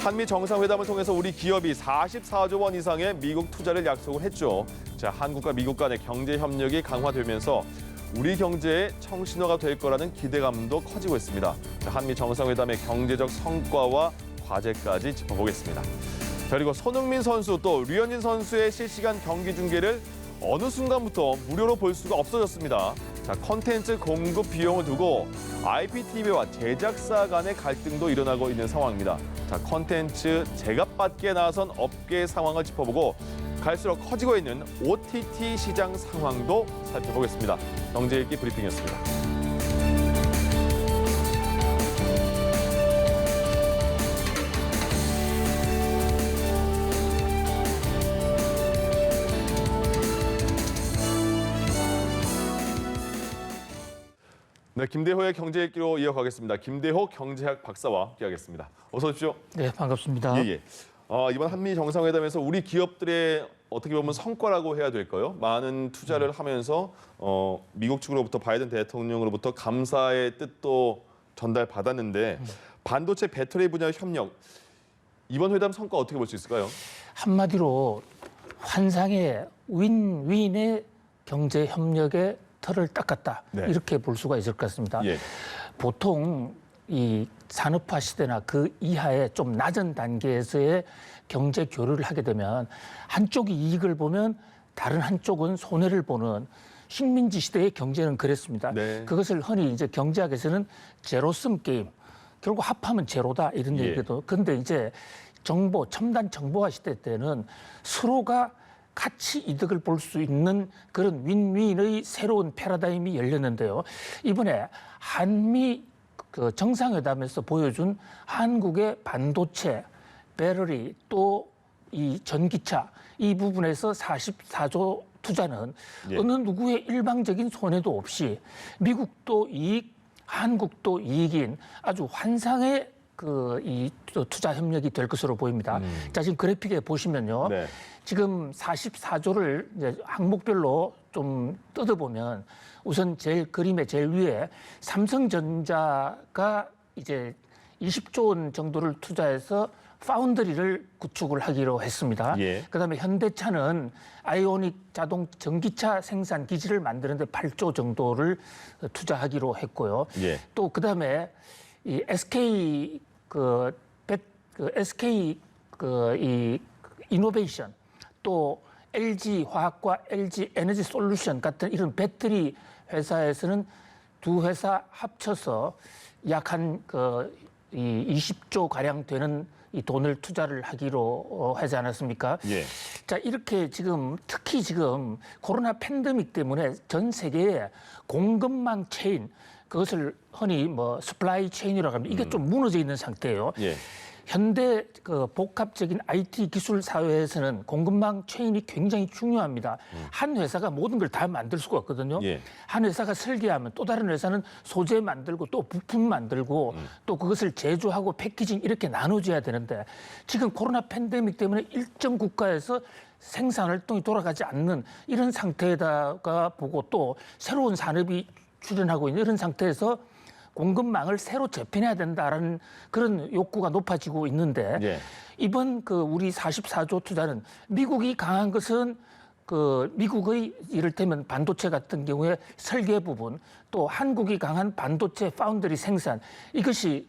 한미 정상회담을 통해서 우리 기업이 44조 원 이상의 미국 투자를 약속을 했죠. 자, 한국과 미국 간의 경제 협력이 강화되면서 우리 경제의 청신호가 될 거라는 기대감도 커지고 있습니다. 자, 한미 정상회담의 경제적 성과와 과제까지 짚어보겠습니다. 자, 그리고 손흥민 선수 또 류현진 선수의 실시간 경기 중계를 어느 순간부터 무료로 볼 수가 없어졌습니다. 자, 콘텐츠 공급 비용을 두고 IPTV와 제작사 간의 갈등도 일어나고 있는 상황입니다. 자, 콘텐츠 제값받기에 나선 업계 상황을 짚어보고 갈수록 커지고 있는 OTT 시장 상황도 살펴보겠습니다. 경제읽기 브리핑이었습니다. 네, 김대호의 경제읽기로 이어가겠습니다. 김대호 경제학 박사와 함께하겠습니다. 어서 오십시오. 네, 반갑습니다. 예. 이번 한미 정상회담에서 우리 기업들의 어떻게 보면 성과라고 해야 될까요? 많은 투자를 하면서 미국 측으로부터 바이든 대통령으로부터 감사의 뜻도 전달받았는데 반도체 배터리 분야 협력 이번 회담 성과 어떻게 볼 수 있을까요? 한마디로 환상의 윈윈의 경제 협력의 틀을 닦았다. 네. 이렇게 볼 수가 있을 것 같습니다. 예. 보통 이 산업화 시대나 그 이하의 좀 낮은 단계에서의 경제 교류를 하게 되면 한쪽이 이익을 보면 다른 한쪽은 손해를 보는 식민지 시대의 경제는 그랬습니다. 네. 그것을 흔히 이제 경제학에서는 제로섬 게임, 결국 합하면 제로다 이런 예. 얘기도. 그런데 이제 첨단 정보화 시대 때는 서로가 같이 이득을 볼 수 있는 그런 윈윈의 새로운 패러다임이 열렸는데요. 이번에 한미 그 정상회담에서 보여준 한국의 반도체, 배터리 또 이 전기차 이 부분에서 44조 투자는 예. 어느 누구의 일방적인 손해도 없이 미국도 이익, 한국도 이익인 아주 환상의 이 투자 협력이 될 것으로 보입니다. 자, 지금 그래픽에 보시면요. 네. 지금 44조를 이제 항목별로 좀 뜯어보면 우선 그림의 제일 위에 삼성전자가 이제 20조 원 정도를 투자해서 파운드리를 구축을 하기로 했습니다. 예. 그다음에 현대차는 아이오닉 자동 전기차 생산 기지를 만드는데 8조 정도를 투자하기로 했고요. 예. 또 그다음에 이 SK SK 이 이노베이션 또 LG 화학과 LG 에너지 솔루션 같은 이런 배터리 회사에서는 두 회사 합쳐서 약 한 이 20조 가량 되는 이 돈을 투자를 하기로 하지 않았습니까? 예. 자, 이렇게 특히 지금 코로나 팬데믹 때문에 전 세계에 공급망 체인, 그것을 흔히 스플라이 체인이라고 합니다. 이게 좀 무너져 있는 상태예요. 예. 현대 복합적인 IT 기술 사회에서는 공급망 체인이 굉장히 중요합니다. 한 회사가 모든 걸 다 만들 수가 없거든요. 예. 한 회사가 설계하면 또 다른 회사는 소재 만들고 또 부품 만들고 또 그것을 제조하고 패키징 이렇게 나눠줘야 되는데 지금 코로나 팬데믹 때문에 일정 국가에서 생산 활동이 돌아가지 않는 이런 상태에다가 보고 또 새로운 산업이 출현하고 있는 이런 상태에서 공급망을 새로 재편해야 된다라는 그런 욕구가 높아지고 있는데 예. 이번 우리 44조 투자는 미국이 강한 것은 미국의 이를테면 반도체 같은 경우에 설계 부분 또 한국이 강한 반도체 파운드리 생산 이것이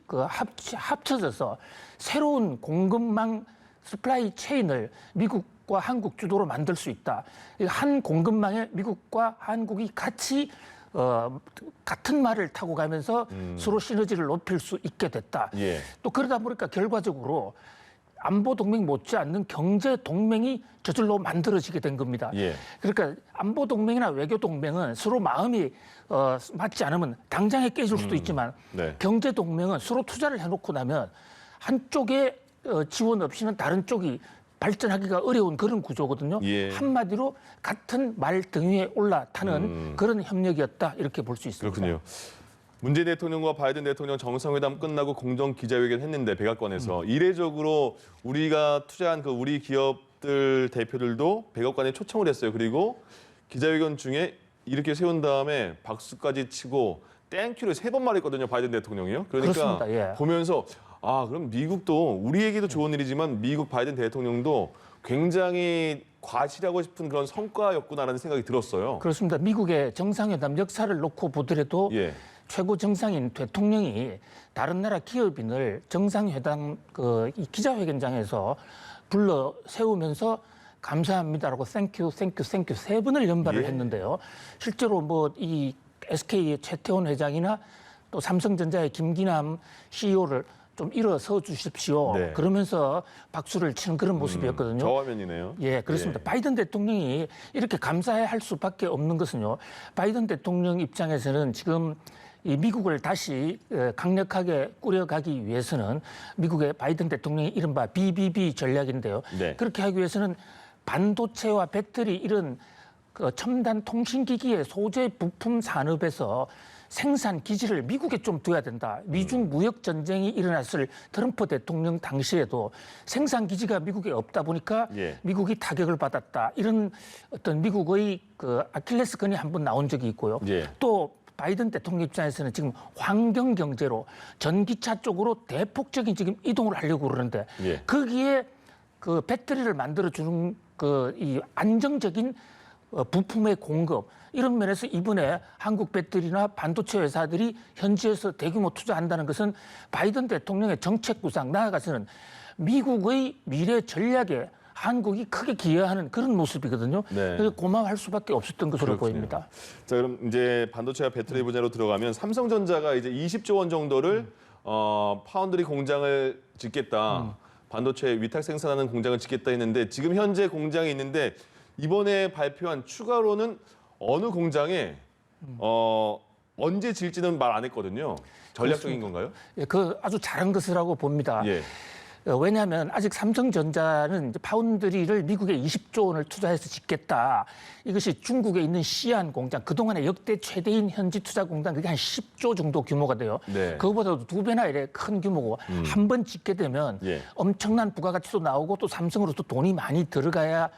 합쳐져서 새로운 공급망 스플라이 체인을 미국과 한국 주도로 만들 수 있다. 한 공급망에 미국과 한국이 같이 같은 말을 타고 가면서 서로 시너지를 높일 수 있게 됐다. 예. 또 그러다 보니까 결과적으로 안보 동맹 못지않는 경제 동맹이 저절로 만들어지게 된 겁니다. 예. 그러니까 안보 동맹이나 외교 동맹은 서로 마음이 맞지 않으면 당장에 깨질 수도 있지만 네. 경제 동맹은 서로 투자를 해놓고 나면 한쪽에 지원 없이는 다른 쪽이 발전하기가 어려운 그런 구조거든요. 예. 한마디로 같은 말 등 위에 올라타는 그런 협력이었다 이렇게 볼 수 있습니다. 그렇군요. 문재인 대통령과 바이든 대통령 정상회담 끝나고 공정 기자회견 했는데 백악관에서 이례적으로 우리가 투자한 우리 기업들 대표들도 백악관에 초청을 했어요. 그리고 기자회견 중에 이렇게 세운 다음에 박수까지 치고 땡큐를 3번 말했거든요. 바이든 대통령이요. 그러니까 그렇습니다. 예. 보면서 그럼 미국도 우리에게도 좋은 일이지만 미국 바이든 대통령도 굉장히 과시하고 싶은 그런 성과였구나라는 생각이 들었어요. 그렇습니다. 미국의 정상회담 역사를 놓고 보더라도 예. 최고 정상인 대통령이 다른 나라 기업인을 정상회담 이 기자회견장에서 불러 세우면서 감사합니다라고 땡큐 세 번을 연발을 예. 했는데요. 실제로 뭐 이 SK의 최태원 회장이나 또 삼성전자의 김기남 CEO를 좀 일어서 주십시오. 네. 그러면서 박수를 치는 그런 모습이었거든요. 저 화면이네요. 예, 그렇습니다. 예. 바이든 대통령이 이렇게 감사할 수밖에 없는 것은요. 바이든 대통령 입장에서는 지금 이 미국을 다시 강력하게 꾸려가기 위해서는 미국의 바이든 대통령이 이른바 BBB 전략인데요. 네. 그렇게 하기 위해서는 반도체와 배터리 이런 그 첨단 통신기기의 소재 부품 산업에서 생산 기지를 미국에 좀 둬야 된다. 미중 무역 전쟁이 일어났을 트럼프 대통령 당시에도 생산 기지가 미국에 없다 보니까 예. 미국이 타격을 받았다. 이런 어떤 미국의 그 아킬레스건이 한번 나온 적이 있고요. 예. 또 바이든 대통령 입장에서는 지금 환경 경제로 전기차 쪽으로 대폭적인 지금 이동을 하려고 그러는데 예. 거기에 그 배터리를 만들어 주는 그 이 안정적인 부품의 공급 이런 면에서 이번에 한국 배터리나 반도체 회사들이 현지에서 대규모 투자한다는 것은 바이든 대통령의 정책 구상 나아가서는 미국의 미래 전략에 한국이 크게 기여하는 그런 모습이거든요. 네. 그래서 고마워할 수밖에 없었던 것으로 그렇군요. 보입니다. 자, 그럼 이제 반도체와 배터리 분야로 들어가면 삼성전자가 이제 20조 원 정도를 파운드리 공장을 짓겠다. 반도체 위탁 생산하는 공장을 짓겠다 했는데 지금 현재 공장이 있는데 이번에 발표한 추가로는 어느 공장에 언제 질지는 말 안 했거든요. 전략적인 건가요? 예, 그 아주 잘한 것이라고 봅니다. 예. 왜냐하면 아직 삼성전자는 이제 파운드리를 미국에 20조 원을 투자해서 짓겠다. 이것이 중국에 있는 시안 공장, 그동안의 역대 최대인 현지 투자 공장 그게 한 10조 정도 규모가 돼요. 네. 그거보다도 2배나 이래 큰 규모고 한 번 짓게 되면 예. 엄청난 부가가치도 나오고 또 삼성으로도 돈이 많이 들어가야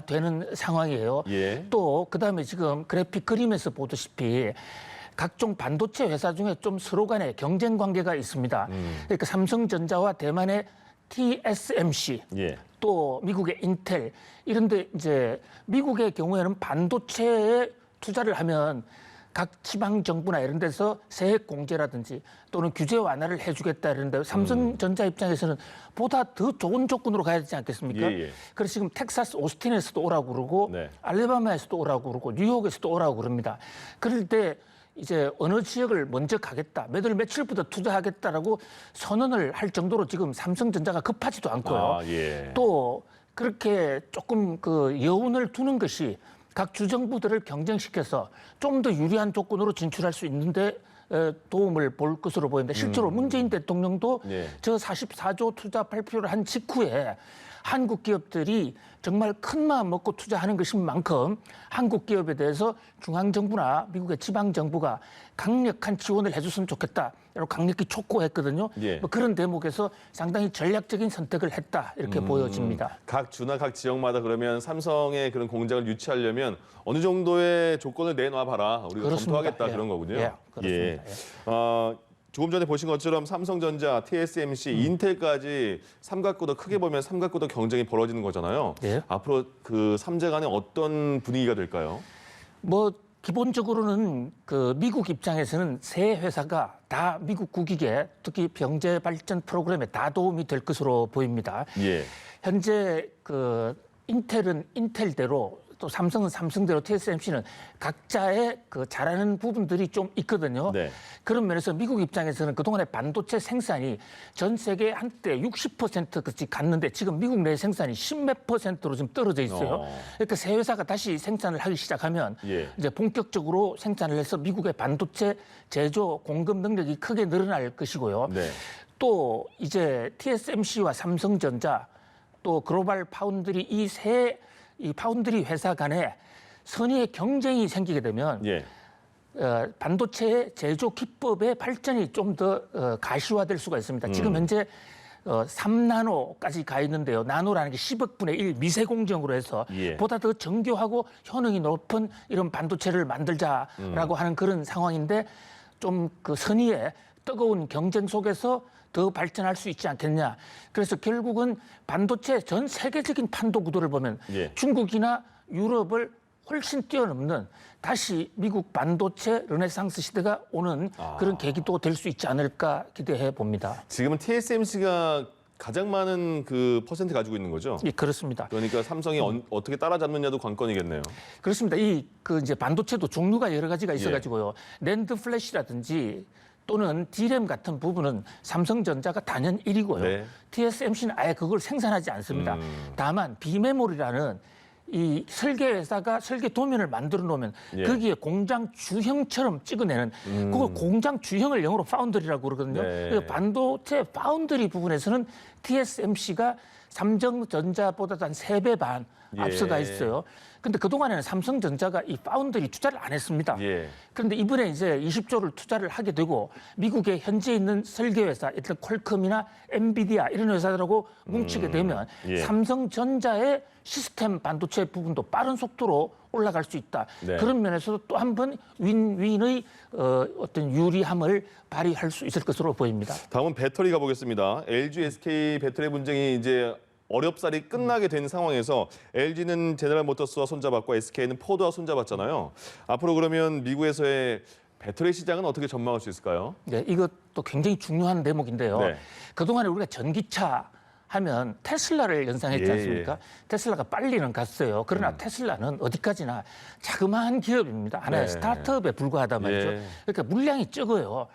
되는 상황이에요. 예. 또 그다음에 지금 그래픽 그림에서 보다시피 각종 반도체 회사 중에 좀 서로 간에 경쟁 관계가 있습니다. 그러니까 삼성전자와 대만의 TSMC, 예. 또 미국의 인텔 이런데 이제 미국의 경우에는 반도체에 투자를 하면 각 지방 정부나 이런 데서 세액 공제라든지 또는 규제 완화를 해주겠다 이러는데 삼성전자 입장에서는 보다 더 좋은 조건으로 가야 되지 않겠습니까? 예, 예. 그래서 지금 텍사스 오스틴에서도 오라고 그러고 네. 알래바마에서도 오라고 그러고 뉴욕에서도 오라고 그럽니다. 그럴 때 이제 어느 지역을 먼저 가겠다, 몇 월 며칠부터 투자하겠다라고 선언을 할 정도로 지금 삼성전자가 급하지도 않고요. 예. 또 그렇게 조금 그 여운을 두는 것이 각 주정부들을 경쟁시켜서 좀 더 유리한 조건으로 진출할 수 있는데 도움을 볼 것으로 보입니다. 실제로 문재인 대통령도 예. 저 44조 투자 발표를 한 직후에 한국 기업들이 정말 큰 마음 먹고 투자하는 것인 만큼 한국 기업에 대해서 중앙정부나 미국의 지방정부가 강력한 지원을 해줬으면 좋겠다. 라고 강력히 촉구했거든요. 예. 뭐 그런 대목에서 상당히 전략적인 선택을 했다. 이렇게 보여집니다. 각 주나 각 지역마다 그러면 삼성의 그런 공장을 유치하려면 어느 정도의 조건을 내놔 봐라. 우리가 그렇습니다. 검토하겠다 예. 그런 거군요. 예, 그렇습니다. 예. 조금 전에 보신 것처럼 삼성전자, TSMC, 인텔까지 삼각구도 크게 보면 삼각구도 경쟁이 벌어지는 거잖아요. 예. 앞으로 그 삼재 간에 어떤 분위기가 될까요? 뭐 기본적으로는 그 미국 입장에서는 세 회사가 다 미국 국익에 특히 경제 발전 프로그램에 다 도움이 될 것으로 보입니다. 예. 현재 그 인텔은 인텔대로 또 삼성은 삼성대로 TSMC는 각자의 그 잘하는 부분들이 좀 있거든요. 네. 그런 면에서 미국 입장에서는 그동안의 반도체 생산이 전 세계 한때 60%씩 갔는데 지금 미국 내 생산이 10몇 %로 지금 떨어져 있어요. 그러니까 새 회사가 다시 생산을 하기 시작하면 예. 이제 본격적으로 생산을 해서 미국의 반도체 제조 공급 능력이 크게 늘어날 것이고요. 네. 또 이제 TSMC와 삼성전자 또 글로벌 파운드리 이 파운드리 회사 간에 선의의 경쟁이 생기게 되면 예. 반도체 제조 기법의 발전이 좀 더 가시화될 수가 있습니다. 지금 현재 3나노까지 가 있는데요. 나노라는 게 10억 분의 1 미세 공정으로 해서 예. 보다 더 정교하고 효능이 높은 이런 반도체를 만들자라고 하는 그런 상황인데 좀 그 선의의 뜨거운 경쟁 속에서 더 발전할 수 있지 않겠냐. 그래서 결국은 반도체 전 세계적인 판도 구도를 보면 예. 중국이나 유럽을 훨씬 뛰어넘는 다시 미국 반도체 르네상스 시대가 오는 그런 계기도 될 수 있지 않을까 기대해 봅니다. 지금은 TSMC가 가장 많은 그 퍼센트 가지고 있는 거죠? 예, 그렇습니다. 그러니까 삼성이 어떻게 따라잡느냐도 관건이겠네요. 그렇습니다. 이제 반도체도 종류가 여러 가지가 있어가지고요. 낸드 플래시라든지 또는 D램 같은 부분은 삼성전자가 단연 1위고요. 네. TSMC는 아예 그걸 생산하지 않습니다. 다만 비메모리라는 이 설계 회사가 설계 도면을 만들어 놓으면 예. 거기에 공장 주형처럼 찍어내는 그걸 공장 주형을 영어로 파운드리라고 그러거든요. 네. 그래서 반도체 파운드리 부분에서는 TSMC가 삼성전자보다 한 3배 반 앞서가 있어요. 근데 그동안에는 삼성전자가 이 파운드리 투자를 안 했습니다. 예. 그런데 이번에 이제 20조를 투자를 하게 되고 미국에 현재 있는 설계 회사, 일단 퀄컴이나 엔비디아 이런 회사들하고 뭉치게 되면 예. 삼성전자의 시스템 반도체 부분도 빠른 속도로 올라갈 수 있다. 네. 그런 면에서도 또 한 번 윈윈의 어떤 유리함을 발휘할 수 있을 것으로 보입니다. 다음은 배터리 가보겠습니다. LG, SK 배터리 분쟁이 이제 어렵사리 끝나게 된 상황에서 LG는 제너럴 모터스와 손잡았고 SK는 포드와 손잡았잖아요. 앞으로 그러면 미국에서의 배터리 시장은 어떻게 전망할 수 있을까요? 네, 이것도 굉장히 중요한 대목인데요. 네. 그동안에 우리가 전기차 하면 테슬라를 연상했지 예, 않습니까? 테슬라가 빨리는 갔어요. 그러나 테슬라는 어디까지나 자그마한 기업입니다. 하나의 네. 스타트업에 불과하단 말이죠. 예. 그러니까 물량이 적어요.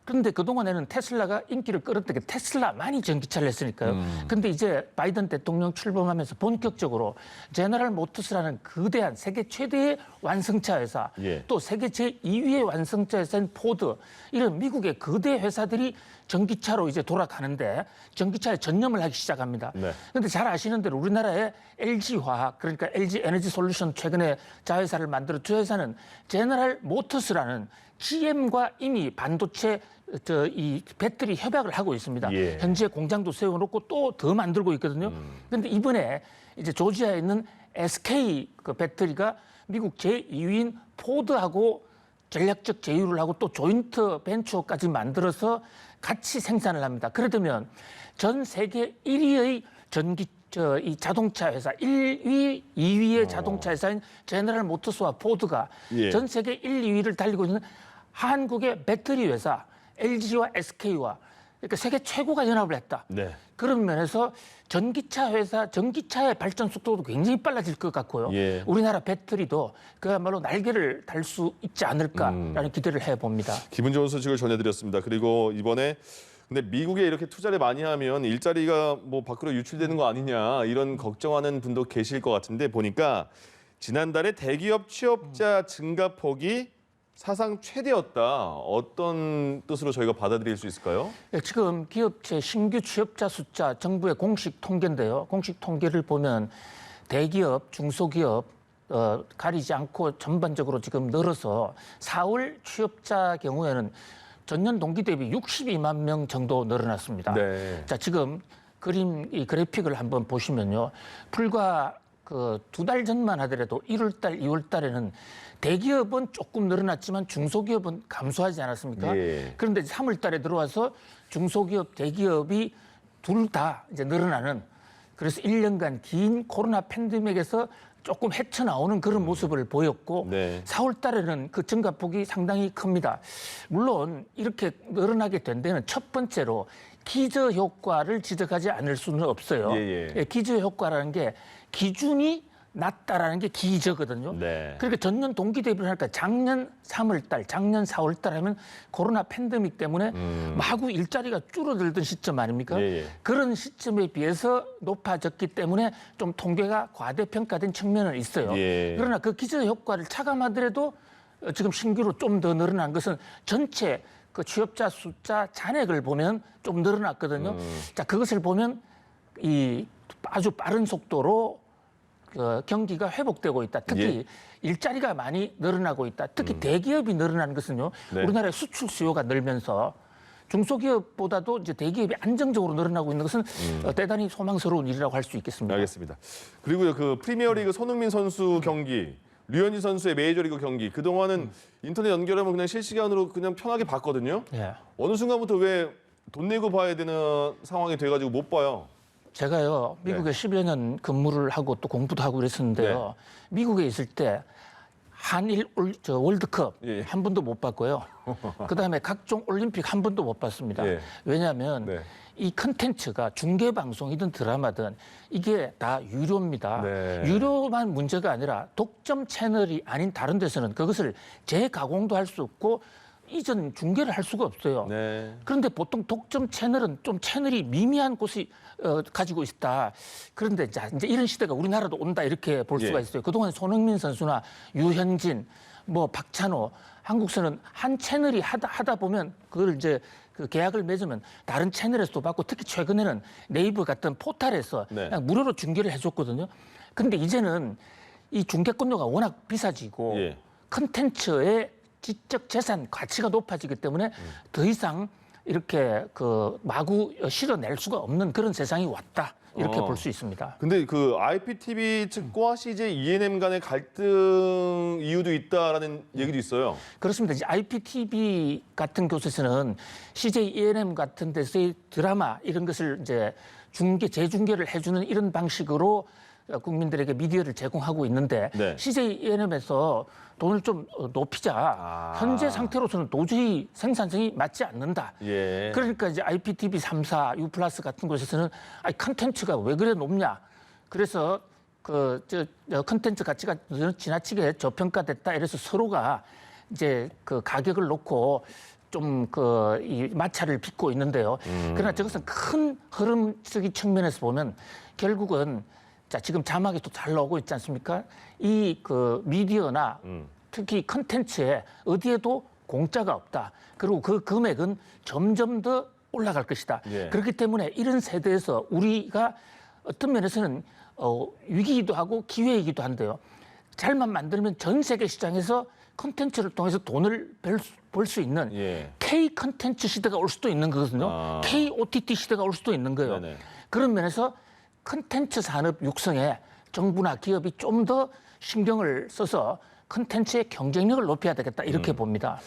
그런데 그동안에는 테슬라가 인기를 끌었던 게 테슬라만이 전기차를 했으니까요. 근데 이제 바이든 대통령 출범하면서 본격적으로 제너럴 모터스라는 거대한 세계 최대의 완성차 회사, 예. 또 세계 제2위의 완성차 회사인 포드, 이런 미국의 거대 회사들이 전기차로 이제 돌아가는데 전기차에 전념을 하기 시작합니다. 네. 그런데 잘 아시는 대로 우리나라의 LG화학, 그러니까 LG 에너지 솔루션 최근에 자회사를 만들어 주 회사는 제너럴 모터스라는 GM과 이미 반도체 이 배터리 협약을 하고 있습니다. 예. 현재 공장도 세워놓고 또 더 만들고 있거든요. 그런데 이번에 이제 조지아에 있는 SK 그 배터리가 미국 제2위인 포드하고 전략적 제휴를 하고 또 조인트 벤처까지 만들어서 같이 생산을 합니다. 그러면 전 세계 1위의 이 자동차 회사 1위, 2위의 자동차 회사인 제너럴 모터스와 포드가 예. 전 세계 1, 2위를 달리고 있는 한국의 배터리 회사 LG와 SK와 그러니까 세계 최고가 연합을 했다. 네. 그런 면에서 전기차 회사, 전기차의 발전 속도도 굉장히 빨라질 것 같고요. 예. 우리나라 배터리도 그야말로 날개를 달 수 있지 않을까라는 기대를 해봅니다. 기분 좋은 소식을 전해드렸습니다. 그리고 이번에 근데 미국에 이렇게 투자를 많이 하면 일자리가 뭐 밖으로 유출되는 거 아니냐 이런 걱정하는 분도 계실 것 같은데 보니까 지난달에 대기업 취업자 증가폭이 사상 최대였다. 어떤 뜻으로 저희가 받아들일 수 있을까요? 네, 지금 기업체 신규 취업자 숫자 정부의 공식 통계인데요. 공식 통계를 보면 대기업, 중소기업 가리지 않고 전반적으로 지금 늘어서 4월 취업자 경우에는 전년 동기 대비 62만 명 정도 늘어났습니다. 네. 자, 지금 이 그래픽을 한번 보시면요. 불과 그 2달 전만 하더라도 1월달, 2월달에는 대기업은 조금 늘어났지만 중소기업은 감소하지 않았습니까? 예. 그런데 3월달에 들어와서 중소기업, 대기업이 둘 다 이제 늘어나는 그래서 1년간 긴 코로나 팬데믹에서 조금 헤쳐나오는 그런 모습을 보였고 네. 4월달에는 그 증가폭이 상당히 큽니다. 물론 이렇게 늘어나게 된 데는 첫 번째로 기저 효과를 지적하지 않을 수는 없어요. 예. 기저 효과라는 게 기준이 낮다라는 게 기저거든요. 네. 그러니까 전년 동기 대비를 하니까 작년 3월달, 작년 4월달 하면 코로나 팬데믹 때문에 마구 일자리가 줄어들던 시점 아닙니까? 예. 그런 시점에 비해서 높아졌기 때문에 좀 통계가 과대평가된 측면은 있어요. 예. 그러나 그 기저 효과를 차감하더라도 지금 신규로 좀 더 늘어난 것은 전체 그 취업자 숫자 잔액을 보면 좀 늘어났거든요. 자, 그것을 보면 이 아주 빠른 속도로 경기가 회복되고 있다. 특히 일자리가 많이 늘어나고 있다. 특히 대기업이 늘어나는 것은요. 네. 우리나라의 수출 수요가 늘면서 중소기업보다도 이제 대기업이 안정적으로 늘어나고 있는 것은 대단히 소망스러운 일이라고 할 수 있겠습니다. 알겠습니다. 그리고 그 프리미어리그 손흥민 선수 경기, 류현진 선수의 메이저리그 경기 그동안은 인터넷 연결하면 그냥 실시간으로 그냥 편하게 봤거든요. 예. 어느 순간부터 왜 돈 내고 봐야 되는 상황이 돼가지고 못 봐요. 제가요 미국에 10여 년 근무를 하고 또 공부도 하고 그랬었는데요. 미국에 있을 때 한일 월드컵 예. 한 번도 못 봤고요. 그다음에 각종 올림픽 한 번도 못 봤습니다. 예. 왜냐하면 네. 이 컨텐츠가 중계 방송이든 드라마든 이게 다 유료입니다. 네. 유료만 문제가 아니라 독점 채널이 아닌 다른 데서는 그것을 재가공도 할 수 없고 이전 중계를 할 수가 없어요. 네. 그런데 보통 독점 채널은 좀 채널이 미미한 곳이 가지고 있다. 그런데 이제 이런 시대가 우리나라도 온다 이렇게 볼 수가 예. 있어요. 그동안 손흥민 선수나 유현진, 뭐 박찬호, 한국서는 한 채널이 하다 보면 그걸 이제 그 계약을 맺으면 다른 채널에서도 받고 특히 최근에는 네이버 같은 포털에서 네. 그냥 무료로 중계를 해줬거든요. 근데 이제는 이 중계권료가 워낙 비싸지고 예. 컨텐츠의 지적 재산 가치가 높아지기 때문에 더 이상 이렇게 그 마구 실어낼 수가 없는 그런 세상이 왔다 이렇게 볼 수 있습니다. 근데 그 IPTV 측과 CJ ENM 간의 갈등 이유도 있다라는 얘기도 있어요. 그렇습니다. 이제 IPTV 같은 곳에서는 CJ ENM 같은 데서의 드라마 이런 것을 이제 재중계를 해주는 이런 방식으로 국민들에게 미디어를 제공하고 있는데 네. CJ ENM에서 돈을 좀 높이자. 현재 상태로서는 도저히 생산성이 맞지 않는다. 예. 그러니까 이제 IPTV 3사, U+ 같은 곳에서는 아니 컨텐츠가 왜 그래 높냐. 그래서 컨텐츠 가치가 지나치게 저평가됐다. 이래서 서로가 이제 그 가격을 놓고 좀 이 마찰을 빚고 있는데요. 그러나 저것은 큰 흐름적인 측면에서 보면 결국은 자, 지금 자막이 또 잘 나오고 있지 않습니까? 이 그 미디어나 특히 컨텐츠에 어디에도 공짜가 없다. 그리고 그 금액은 점점 더 올라갈 것이다. 예. 그렇기 때문에 이런 세대에서 우리가 어떤 면에서는 위기이기도 하고 기회이기도 한데요. 잘만 만들면 전 세계 시장에서 컨텐츠를 통해서 돈을 벌 수 있는 예. K 컨텐츠 시대가 올 수도 있는 거거든요. 아. K OTT 시대가 올 수도 있는 거예요. 네네. 그런 면에서 컨텐츠 산업 육성에 정부나 기업이 좀 더 신경을 써서 컨텐츠의 경쟁력을 높여야 되겠다 이렇게 봅니다.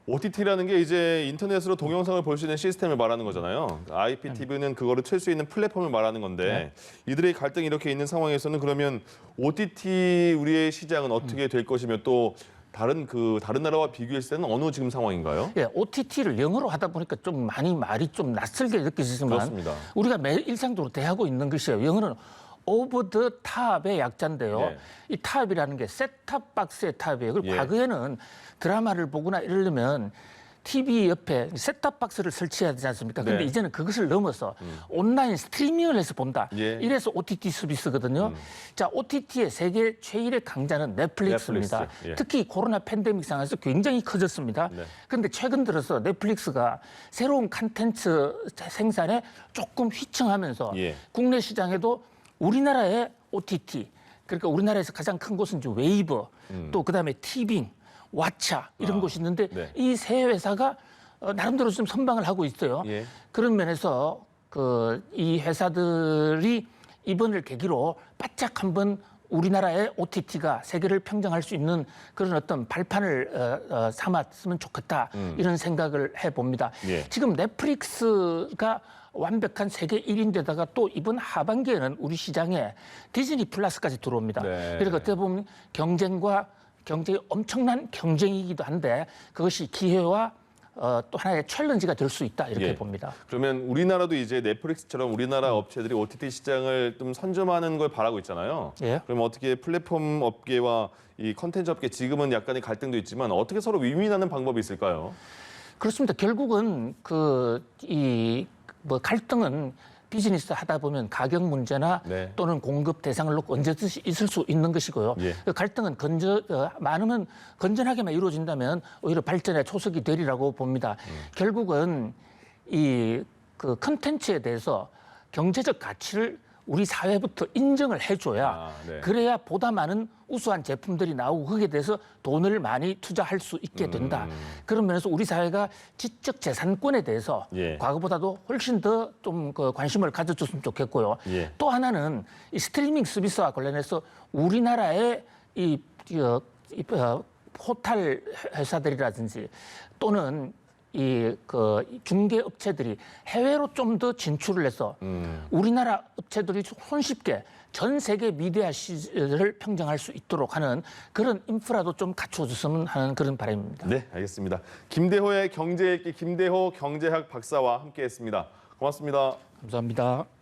OTT라는 게 이제 인터넷으로 동영상을 볼 수 있는 시스템을 말하는 거잖아요. IPTV는 그거를 틀 수 있는 플랫폼을 말하는 건데 이들의 갈등이 이렇게 있는 상황에서는 그러면 OTT 우리의 시장은 어떻게 될 것이며 또 다른 나라와 비교했을 때는 어느 지금 상황인가요? 예, OTT를 영어로 하다 보니까 좀 많이 말이 좀 낯설게 느껴지지만 그렇습니다. 우리가 매일 일상적으로 대하고 있는 것이에요. 영어는 오버 더 탑의 약자인데요. 네. 이 탑이라는 게 셋탑 박스의 탑이에요. 그리고 예. 과거에는 드라마를 보거나 이러려면 TV 옆에 셋탑 박스를 설치해야 되지 않습니까? 근데 네. 이제는 그것을 넘어서 온라인 스트리밍을 해서 본다. 예. 이래서 OTT 서비스거든요. 자, OTT의 세계 최일의 강자는 넷플릭스입니다. 넷플릭스, 예. 특히 코로나 팬데믹 상황에서 굉장히 커졌습니다. 네. 그런데 최근 들어서 넷플릭스가 새로운 컨텐츠 생산에 조금 휘청하면서 예. 국내 시장에도 우리나라의 OTT, 그러니까 우리나라에서 가장 큰 곳은 이제 웨이버, 또 그다음에 티빙, 왓챠 이런 곳이 있는데 네. 이 세 회사가 나름대로 좀 선방을 하고 있어요. 예. 그런 면에서 이 회사들이 이번을 계기로 바짝 한번 우리나라의 OTT가 세계를 평정할 수 있는 그런 어떤 발판을 삼았으면 좋겠다 이런 생각을 해봅니다. 예. 지금 넷플릭스가 완벽한 세계 1위인데다가 또 이번 하반기에는 우리 시장에 디즈니 플러스까지 들어옵니다. 네. 그러니까 어떻게 보면 경쟁이 엄청난 경쟁이기도 한데 그것이 기회와 또 하나의 챌린지가 될 수 있다 이렇게 예. 봅니다. 그러면 우리나라도 이제 넷플릭스처럼 우리나라 업체들이 OTT 시장을 좀 선점하는 걸 바라고 있잖아요. 예. 그럼 어떻게 플랫폼 업계와 이 컨텐츠 업계 지금은 약간의 갈등도 있지만 어떻게 서로 윈윈하는 방법이 있을까요? 그렇습니다. 결국은 갈등은 비즈니스 하다 보면 가격 문제나 네. 또는 공급 대상을 놓고 언제든지 있을 수 있는 것이고요. 예. 그 갈등은 많으면 건전하게만 이루어진다면 오히려 발전의 초석이 되리라고 봅니다. 결국은 그 컨텐츠에 대해서 경제적 가치를 우리 사회부터 인정을 해줘야 네. 그래야 보다 많은 우수한 제품들이 나오고 거기에 대해서 돈을 많이 투자할 수 있게 된다. 그런 면에서 우리 사회가 지적 재산권에 대해서 예. 과거보다도 훨씬 더 좀 관심을 가져줬으면 좋겠고요. 예. 또 하나는 이 스트리밍 서비스와 관련해서 우리나라의 포털 회사들이라든지 또는 이 중개 업체들이 해외로 좀 더 진출을 해서 우리나라 업체들이 손쉽게 전 세계 미디어 시장을 평정할 수 있도록 하는 그런 인프라도 좀 갖춰줬으면 하는 그런 바람입니다. 네, 알겠습니다. 김대호의 경제읽기 김대호 경제학 박사와 함께했습니다. 고맙습니다. 감사합니다.